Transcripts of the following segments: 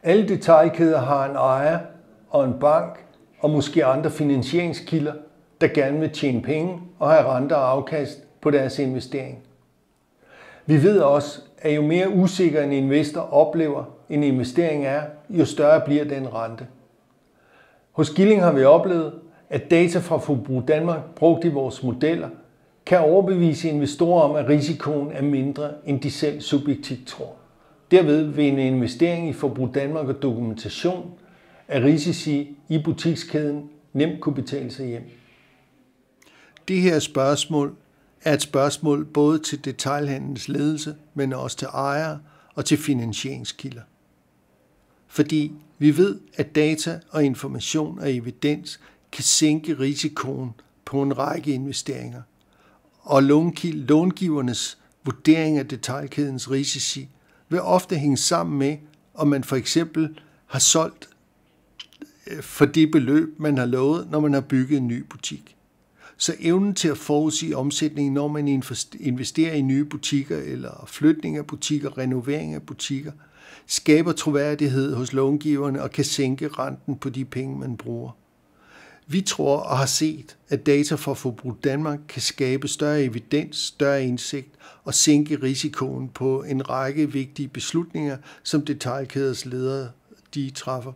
Alle detailkæder har en ejer og en bank og måske andre finansieringskilder, der gerne vil tjene penge og have renter og afkast på deres investering. Vi ved også, at jo mere usikker en investor oplever en investering er, jo større bliver den rente. Hos Gilling har vi oplevet, at data fra Forbrug Danmark brugt i vores modeller kan overbevise investorer om, at risikoen er mindre, end de selv subjektivt tror. Derved vil en investering i Forbrug Danmark og dokumentation af risici i butikskæden nemt kunne betale sig hjem. Det her spørgsmål er et spørgsmål både til detailhandelens ledelse, men også til ejere og til finansieringskilder. Fordi vi ved, at data og information og evidens kan sænke risikoen på en række investeringer, og långivernes vurdering af detailkædens risici vil ofte hænge sammen med, om man for eksempel har solgt for det beløb, man har lovet, når man har bygget en ny butik. Så evnen til at forudsige omsætningen, når man investerer i nye butikker eller flytning af butikker, renovering af butikker, skaber troværdighed hos långiverne og kan sænke renten på de penge, man bruger. Vi tror og har set, at data fra Forbrug Danmark kan skabe større evidens, større indsigt og sænke risikoen på en række vigtige beslutninger, som detailkæders ledere de træffer.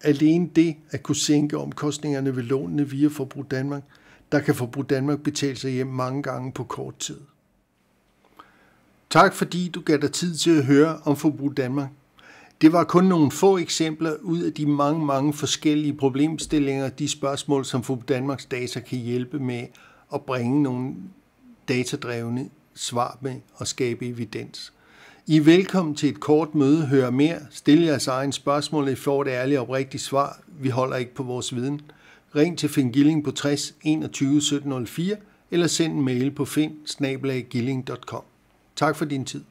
Alene det at kunne sænke omkostningerne ved lånene via Forbrug Danmark, der kan Forbrug Danmark betale sig hjem mange gange på kort tid. Tak fordi du gav dig tid til at høre om Forbrug Danmark. Det var kun nogle få eksempler ud af de mange forskellige problemstillinger, de spørgsmål, som Forbrug Danmarks data kan hjælpe med at bringe nogle datadrevne svar med og skabe evidens. I er velkommen til et kort møde, hør mere, stille jeres egen spørgsmål, og I får et ærligt og oprigtigt svar. Vi holder ikke på vores viden. Ring til Finn Gilling på 60 21 1704 eller send en mail på finn@gilling.com. Tak for din tid.